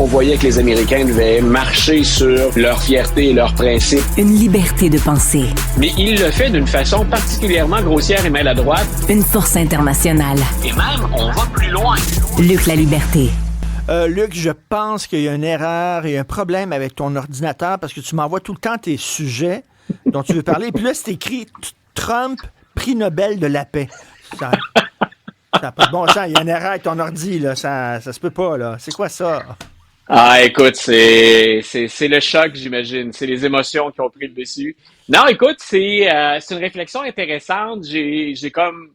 on voyait que les Américains devaient marcher sur leur fierté et leurs principes. Une liberté de penser. Mais il le fait d'une façon particulièrement grossière et maladroite. Une force internationale. Et même, on va plus loin. Luc La Liberté. Luc, je pense qu'il y a une erreur et un problème avec ton ordinateur parce que tu m'envoies tout le temps tes sujets dont tu veux parler. Puis là, c'est écrit Trump, prix Nobel de la paix. Ça n'a pas de bon sens. Il y a une erreur avec ton ordi, là. Ça se peut pas, là. C'est quoi ça? Ah, écoute, c'est le choc, j'imagine. C'est les émotions qui ont pris le dessus. Non, écoute, c'est une réflexion intéressante. J'ai comme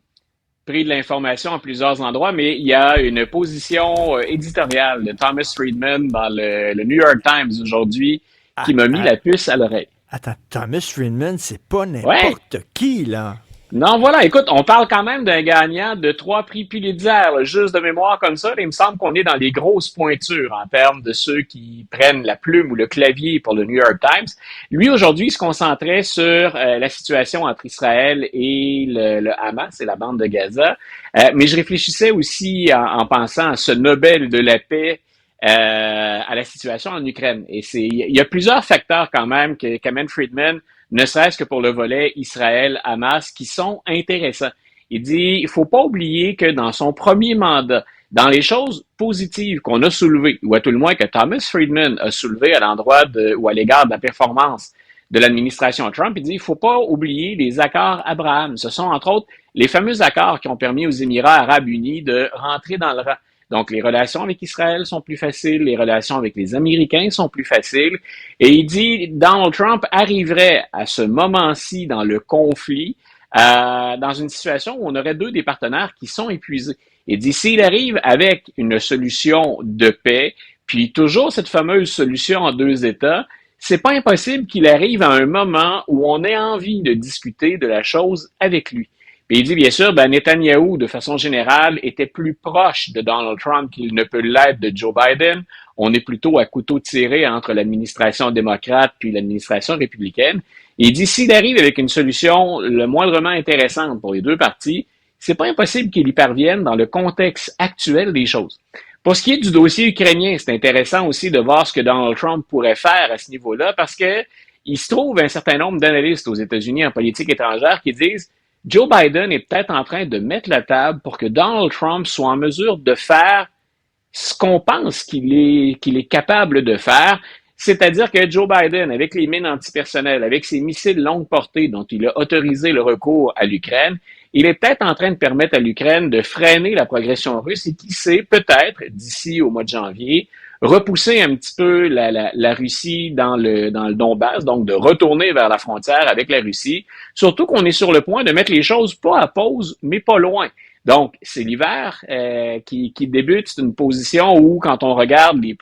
pris de l'information à plusieurs endroits, mais il y a une position éditoriale de Thomas Friedman dans le New York Times aujourd'hui qui m'a mis la puce à l'oreille. Attends, Thomas Friedman, c'est pas n'importe qui, là. Non, voilà, écoute, on parle quand même d'un gagnant de 3 prix Pulitzer, là, juste de mémoire comme ça. Là, il me semble qu'on est dans les grosses pointures en termes de ceux qui prennent la plume ou le clavier pour le New York Times. Lui, aujourd'hui, il se concentrait sur la situation entre Israël et le Hamas et la bande de Gaza. Mais je réfléchissais aussi en pensant à ce Nobel de la paix à la situation en Ukraine. Et il y a plusieurs facteurs quand même qu'amène Friedman, ne serait-ce que pour le volet Israël-Hamas, qui sont intéressants. Il dit, il faut pas oublier que dans son premier mandat, dans les choses positives qu'on a soulevées, ou à tout le moins que Thomas Friedman a soulevé à l'endroit ou à l'égard de la performance de l'administration Trump, il dit, il faut pas oublier les accords Abraham. Ce sont entre autres les fameux accords qui ont permis aux Émirats arabes unis de rentrer dans le rang. Donc, les relations avec Israël sont plus faciles, les relations avec les Américains sont plus faciles. Et il dit, Donald Trump arriverait à ce moment-ci dans le conflit, dans une situation où on aurait deux des partenaires qui sont épuisés. Il dit, s'il arrive avec une solution de paix, puis toujours cette fameuse solution en 2 États, c'est pas impossible qu'il arrive à un moment où on ait envie de discuter de la chose avec lui. Puis il dit, bien sûr, Netanyahou, de façon générale, était plus proche de Donald Trump qu'il ne peut l'être de Joe Biden. On est plutôt à couteau tiré entre l'administration démocrate puis l'administration républicaine. Et il dit, s'il arrive avec une solution le moindrement intéressante pour les deux parties, c'est pas impossible qu'il y parvienne dans le contexte actuel des choses. Pour ce qui est du dossier ukrainien, c'est intéressant aussi de voir ce que Donald Trump pourrait faire à ce niveau-là parce que il se trouve un certain nombre d'analystes aux États-Unis en politique étrangère qui disent Joe Biden est peut-être en train de mettre la table pour que Donald Trump soit en mesure de faire ce qu'on pense qu'il est capable de faire, c'est-à-dire que Joe Biden, avec les mines antipersonnelles, avec ses missiles longue portée dont il a autorisé le recours à l'Ukraine, il est peut-être en train de permettre à l'Ukraine de freiner la progression russe et qui sait, peut-être, d'ici au mois de janvier, repousser un petit peu la Russie dans le Donbass, donc de retourner vers la frontière avec la Russie, surtout qu'on est sur le point de mettre les choses pas à pause, mais pas loin. Donc, c'est l'hiver qui débute, c'est une position où, quand on regarde les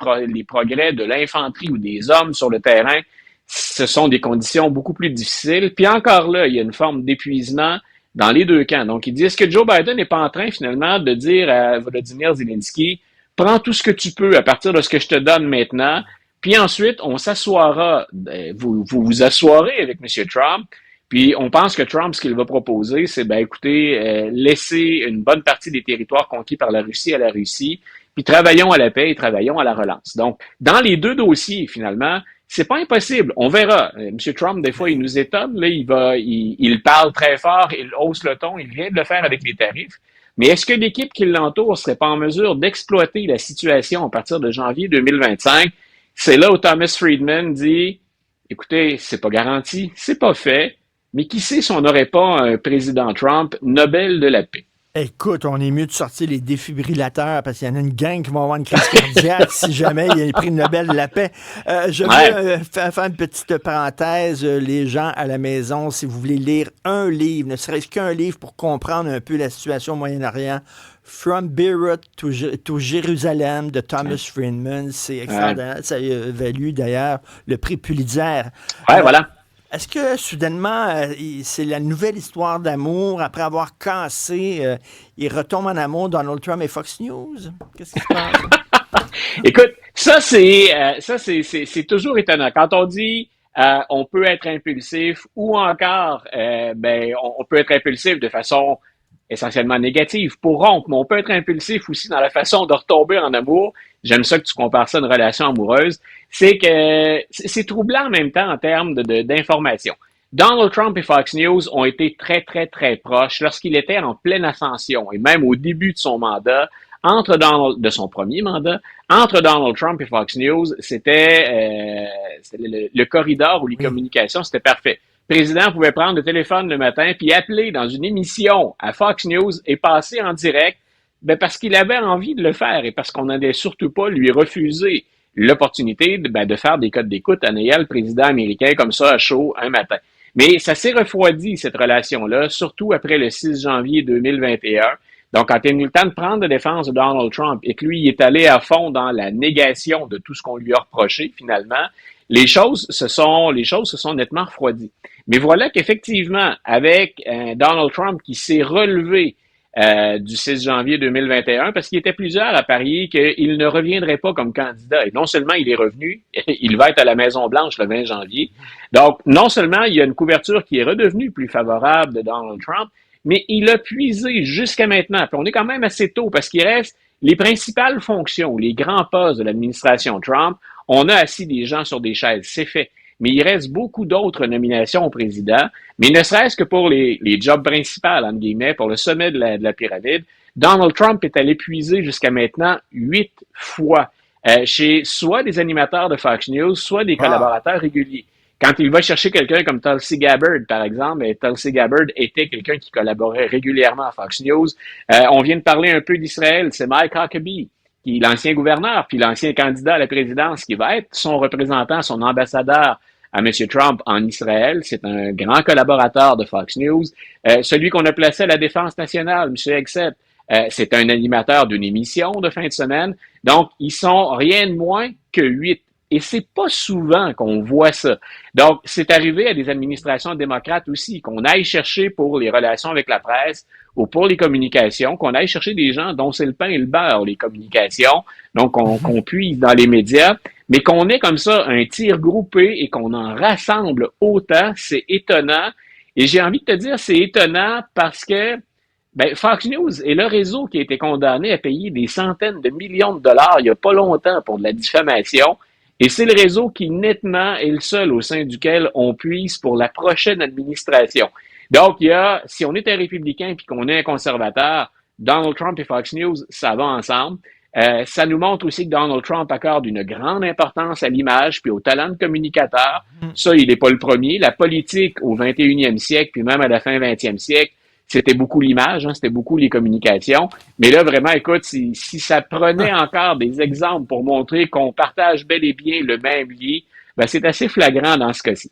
progrès de l'infanterie ou des hommes sur le terrain, ce sont des conditions beaucoup plus difficiles. Puis encore là, il y a une forme d'épuisement dans les deux camps. Donc, il dit, est-ce que Joe Biden n'est pas en train, finalement, de dire à Volodymyr Zelensky, prends tout ce que tu peux à partir de ce que je te donne maintenant, puis ensuite, on s'assoira, vous vous assoirez avec M. Trump, puis on pense que Trump, ce qu'il va proposer, c'est, écoutez, laisser une bonne partie des territoires conquis par la Russie à la Russie, puis travaillons à la paix et travaillons à la relance. Donc, dans les deux dossiers, finalement, c'est pas impossible. On verra. M. Trump, des fois, il nous étonne. Là, il parle très fort, il hausse le ton. Il vient de le faire avec les tarifs. Mais est-ce que l'équipe qui l'entoure serait pas en mesure d'exploiter la situation à partir de janvier 2025? C'est là où Thomas Friedman dit, écoutez, c'est pas garanti, c'est pas fait, mais qui sait si on n'aurait pas un président Trump Nobel de la paix? Écoute, on est mieux de sortir les défibrillateurs parce qu'il y en a une gang qui va avoir une crise cardiaque si jamais il y a le prix Nobel de la paix. Je veux faire une petite parenthèse. Les gens à la maison, si vous voulez lire un livre, ne serait-ce qu'un livre pour comprendre un peu la situation au Moyen-Orient, From Beirut to Jérusalem de Thomas Friedman, c'est extraordinaire. Ça a valu d'ailleurs le prix Pulitzer. Voilà. Est-ce que, soudainement, c'est la nouvelle histoire d'amour, après avoir cassé, il retombe en amour Donald Trump et Fox News? Qu'est-ce qui se passe? Écoute, ça c'est toujours étonnant. Quand on dit on peut être impulsif ou encore on peut être impulsif de façon essentiellement négative pour rompre, mais on peut être impulsif aussi dans la façon de retomber en amour. j'aime ça que tu compares ça à une relation amoureuse, c'est que c'est troublant en même temps en termes d'information. Donald Trump et Fox News ont été très, très, très proches lorsqu'il était en pleine ascension et même au début de son mandat, de son premier mandat, entre Donald Trump et Fox News, c'était le corridor ou les Oui. communications, c'était parfait. Le président pouvait prendre le téléphone le matin puis appeler dans une émission à Fox News et passer en direct, parce qu'il avait envie de le faire et parce qu'on n'allait surtout pas lui refuser l'opportunité de faire des codes d'écoute en ayant le président américain comme ça à chaud un matin. Mais ça s'est refroidi, cette relation-là, surtout après le 6 janvier 2021. Donc, quand il a eu le temps de prendre la défense de Donald Trump et que lui, il est allé à fond dans la négation de tout ce qu'on lui a reproché, finalement, les choses se sont nettement refroidies. Mais voilà qu'effectivement, avec Donald Trump qui s'est relevé du 6 janvier 2021, parce qu'il était plusieurs à parier qu'il ne reviendrait pas comme candidat. Et non seulement il est revenu, il va être à la Maison-Blanche le 20 janvier. Donc, non seulement il y a une couverture qui est redevenue plus favorable de Donald Trump, mais il a puisé jusqu'à maintenant. Puis on est quand même assez tôt, parce qu'il reste les principales fonctions, les grands postes de l'administration Trump. On a assis des gens sur des chaises, c'est fait. Mais il reste beaucoup d'autres nominations au président, mais ne serait-ce que pour les jobs principaux, entre guillemets, pour le sommet de la pyramide, Donald Trump est allé puiser jusqu'à maintenant 8 fois chez soit des animateurs de Fox News, soit des collaborateurs réguliers. Quand il va chercher quelqu'un comme Tulsi Gabbard, par exemple, et Tulsi Gabbard était quelqu'un qui collaborait régulièrement à Fox News, on vient de parler un peu d'Israël, c'est Mike Huckabee, qui est l'ancien gouverneur, puis l'ancien candidat à la présidence, qui va être son représentant, son ambassadeur à M. Trump en Israël. C'est un grand collaborateur de Fox News. Celui qu'on a placé à la Défense nationale, M. Hegseth, c'est un animateur d'une émission de fin de semaine. Donc, ils sont rien de moins que 8. Et c'est pas souvent qu'on voit ça. Donc, c'est arrivé à des administrations démocrates aussi, qu'on aille chercher pour les relations avec la presse ou pour les communications, qu'on aille chercher des gens dont c'est le pain et le beurre, les communications, donc qu'on puise dans les médias, mais qu'on ait comme ça un tir groupé et qu'on en rassemble autant, c'est étonnant. Et j'ai envie de te dire, c'est étonnant parce que Fox News est le réseau qui a été condamné à payer des centaines de millions de dollars il n'y a pas longtemps pour de la diffamation. Et c'est le réseau qui, nettement, est le seul au sein duquel on puise pour la prochaine administration. Donc, si on est un républicain puis qu'on est un conservateur, Donald Trump et Fox News, ça va ensemble. Ça nous montre aussi que Donald Trump accorde une grande importance à l'image puis au talent de communicateur. Ça, il n'est pas le premier. La politique au 21e siècle, puis même à la fin 20e siècle, c'était beaucoup l'image, c'était beaucoup les communications. Mais là, vraiment, écoute, si ça prenait encore des exemples pour montrer qu'on partage bel et bien le même lit, c'est assez flagrant dans ce cas-ci.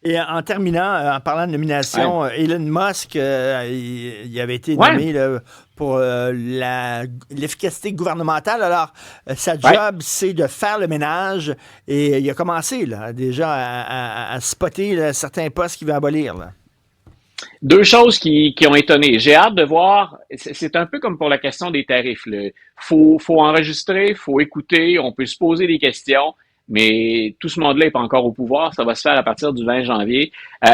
Et en terminant, en parlant de nomination, Elon Musk, il avait été nommé là, pour l'efficacité gouvernementale. Alors, sa job, c'est de faire le ménage et il a commencé là, déjà à spotter là, certains postes qu'il va abolir. Là. Deux choses qui ont étonné. J'ai hâte de voir, c'est un peu comme pour la question des tarifs. Faut enregistrer, faut écouter, on peut se poser des questions, mais tout ce monde-là n'est pas encore au pouvoir. Ça va se faire à partir du 20 janvier.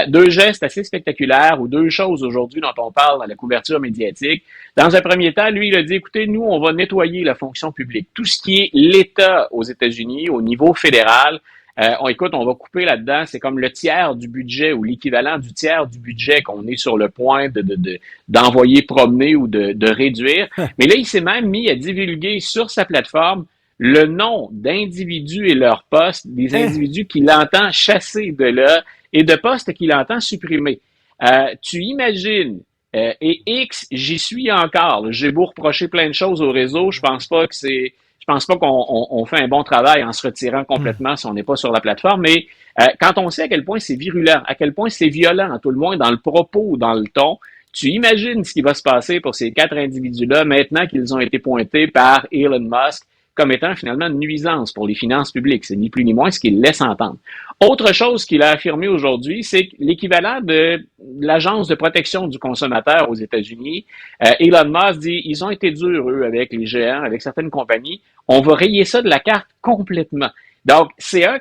Deux gestes assez spectaculaires ou deux choses aujourd'hui dont on parle dans la couverture médiatique. Dans un premier temps, lui, il a dit, écoutez, nous, on va nettoyer la fonction publique. Tout ce qui est l'État aux États-Unis, au niveau fédéral, on va couper là-dedans. C'est comme le tiers du budget ou l'équivalent du tiers du budget qu'on est sur le point d'envoyer promener ou de réduire. Mais là, il s'est même mis à divulguer sur sa plateforme le nom d'individus et leurs postes, des individus qu'il entend chasser de là et de postes qu'il entend supprimer. Tu imagines, et X, j'y suis encore. J'ai beau reprocher plein de choses au réseau, je pense pas qu'on fait un bon travail en se retirant complètement si on n'est pas sur la plateforme, mais quand on sait à quel point c'est virulent, à quel point c'est violent, à tout le moins dans le propos ou dans le ton, tu imagines ce qui va se passer pour ces 4 individus-là maintenant qu'ils ont été pointés par Elon Musk comme étant finalement une nuisance pour les finances publiques. C'est ni plus ni moins ce qu'il laisse entendre. Autre chose qu'il a affirmé aujourd'hui, c'est que l'équivalent de l'Agence de protection du consommateur aux États-Unis, Elon Musk dit, ils ont été durs, eux, avec les géants, avec certaines compagnies. On va rayer ça de la carte complètement. Donc,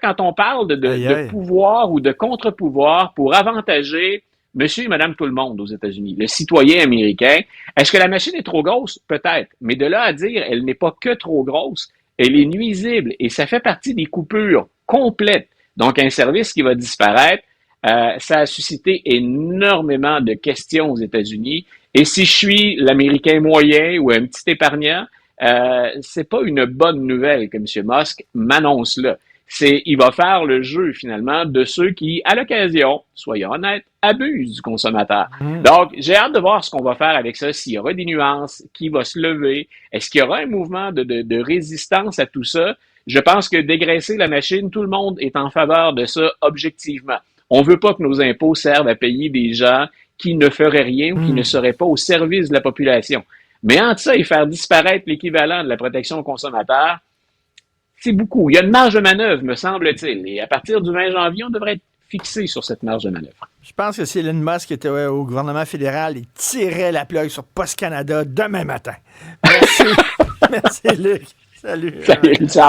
quand on parle de pouvoir ou de contre-pouvoir pour avantager monsieur et madame tout le monde aux États-Unis, le citoyen américain, est-ce que la machine est trop grosse? Peut-être. Mais de là à dire, elle n'est pas que trop grosse, elle est nuisible et ça fait partie des coupures complètes. Donc, un service qui va disparaître, ça a suscité énormément de questions aux États-Unis. Et si je suis l'Américain moyen ou un petit épargnant, c'est pas une bonne nouvelle que M. Musk m'annonce là. Il va faire le jeu finalement de ceux qui, à l'occasion, soyons honnêtes, abusent du consommateur. Donc, j'ai hâte de voir ce qu'on va faire avec ça, s'il y aura des nuances, qui va se lever, est-ce qu'il y aura un mouvement de résistance à tout ça? Je pense que dégraisser la machine, tout le monde est en faveur de ça objectivement. On veut pas que nos impôts servent à payer des gens qui ne feraient rien ou qui ne seraient pas au service de la population. Mais entre ça et faire disparaître l'équivalent de la protection aux consommateurs, c'est beaucoup. Il y a une marge de manœuvre, me semble-t-il. Et à partir du 20 janvier, on devrait être fixé sur cette marge de manœuvre. Je pense que si Elon Musk était au gouvernement fédéral, il tirait la plug sur Post Canada demain matin. Merci. Merci, Luc. Salut. Salut,